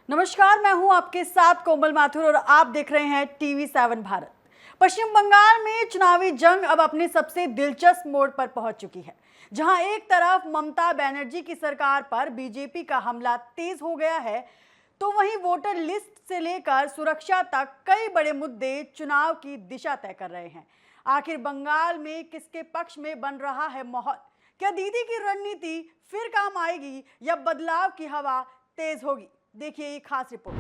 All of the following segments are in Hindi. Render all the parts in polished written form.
नमस्कार, मैं हूं आपके साथ कोमल माथुर और आप देख रहे हैं टीवी7 भारत। पश्चिम बंगाल में चुनावी जंग अब अपने सबसे दिलचस्प मोड़ पर पहुंच चुकी है, जहां एक तरफ ममता बनर्जी की सरकार पर बीजेपी का हमला तेज हो गया है, तो वहीं वोटर लिस्ट से लेकर सुरक्षा तक कई बड़े मुद्दे चुनाव की दिशा तय कर रहे हैं। आखिर बंगाल में किसके पक्ष में बन रहा है माहौल? क्या दीदी की रणनीति फिर काम आएगी या बदलाव की हवा तेज होगी? देखिए ये खास रिपोर्ट।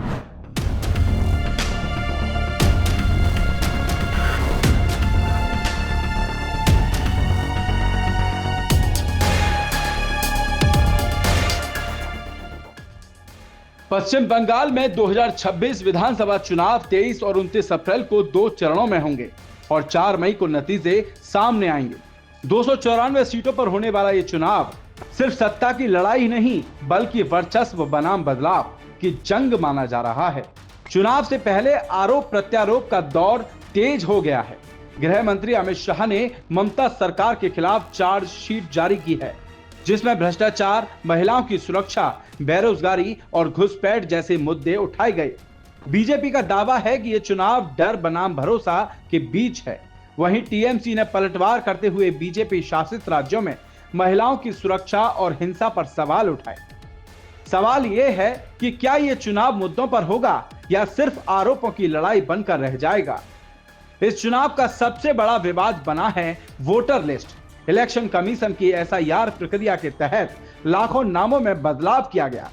पश्चिम बंगाल में 2026 विधानसभा चुनाव 23 और 29 अप्रैल को 2 चरणों में होंगे और 4 मई को नतीजे सामने आएंगे। 294 सीटों पर होने वाला ये चुनाव सिर्फ सत्ता की लड़ाई ही नहीं बल्कि वर्चस्व बनाम बदलाव की जंग माना जा रहा है। चुनाव से पहले आरोप प्रत्यारोप का दौर तेज हो गया है। गृह मंत्री अमित शाह ने ममता सरकार के खिलाफ चार्जशीट जारी की है, जिसमें भ्रष्टाचार, महिलाओं की सुरक्षा, बेरोजगारी और घुसपैठ जैसे मुद्दे उठाए गए। बीजेपी का दावा है कि यह चुनाव डर बनाम भरोसा के बीच है। वहीं टीएमसी ने पलटवार करते हुए बीजेपी शासित राज्यों में महिलाओं की सुरक्षा और हिंसा पर सवाल उठाए। सवाल यह है कि क्या यह चुनाव मुद्दों पर होगा या सिर्फ आरोपों की लड़ाई बनकर रह जाएगा। इस चुनाव का सबसे बड़ा विवाद बना है वोटर लिस्ट। इलेक्शन कमीशन की एसआईआर प्रक्रिया के तहत लाखों नामों में बदलाव किया गया।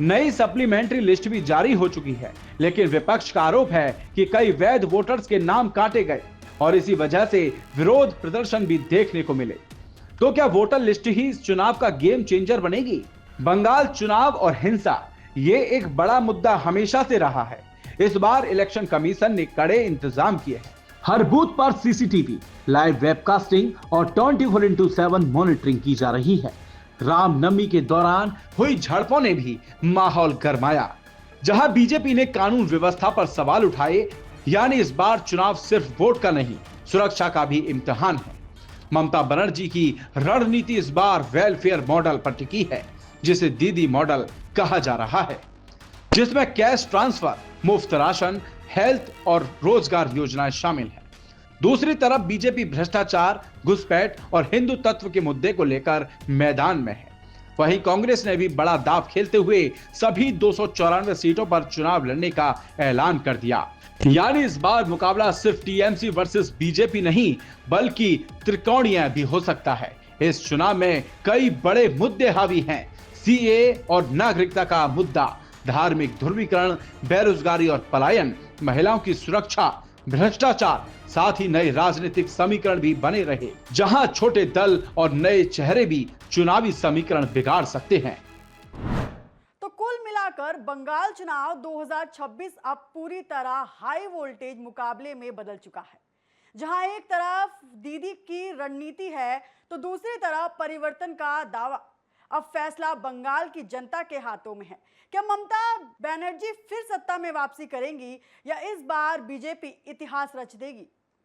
नई सप्लीमेंट्री लिस्ट भी जारी हो चुकी है, लेकिन विपक्ष का आरोप है कि कई वैध वोटर्स के नाम काटे गए और इसी वजह से विरोध प्रदर्शन भी देखने को मिले। तो क्या वोटर लिस्ट ही इस चुनाव का गेम चेंजर बनेगी? बंगाल चुनाव और हिंसा ये एक बड़ा मुद्दा हमेशा से रहा है। इस बार इलेक्शन कमीशन ने कड़े इंतजाम किए हैं। हर बूथ पर सीसीटीवी, लाइव वेबकास्टिंग और 24/7 मॉनिटरिंग की जा रही है। रामनवमी के दौरान हुई झड़पों ने भी माहौल गरमाया, जहां बीजेपी ने कानून व्यवस्था पर सवाल उठाए। यानी इस बार चुनाव सिर्फ वोट का नहीं, सुरक्षा का भी इम्तिहान है। ममता बनर्जी की रणनीति इस बार वेलफेयर मॉडल पर टिकी है, जिसे दीदी मॉडल कहा जा रहा है, जिसमें कैश ट्रांसफर, मुफ्त राशन, हेल्थ और रोजगार योजनाएं शामिल हैं। दूसरी तरफ बीजेपी भ्रष्टाचार, घुसपैठ और हिंदू तत्व के मुद्दे को लेकर मैदान में है। वहीं कांग्रेस ने भी बड़ा दांव खेलते हुए सभी 294 सीटों पर चुनाव लड़ने का ऐलान कर दिया। यानी इस बार मुकाबला सिर्फ टीएमसी वर्सेस बीजेपी नहीं बल्कि त्रिकोणीय भी हो सकता है। इस चुनाव में कई बड़े मुद्दे हावी हैं। सीए और नागरिकता का मुद्दा, धार्मिक ध्रुवीकरण, बेरोजगारी और पलायन, महिलाओं की सुरक्षा, भ्रष्टाचार, साथ ही नए राजनीतिक समीकरण भी बने रहे, जहां छोटे दल और नए चेहरे भी चुनावी समीकरण बिगाड़ सकते हैं। तो कुल मिलाकर बंगाल चुनाव 2026 अब पूरी तरह हाई वोल्टेज मुकाबले में बदल चुका है, जहां एक तरफ दीदी की रणनीति है तो दूसरी तरफ परिवर्तन का दावा। अब फैसला बंगाल की जनता के हाथों में है। क्या ममता बनर्जी फिर सत्ता में वापसी करेंगी या इस बार बीजेपी इतिहास रच देगी?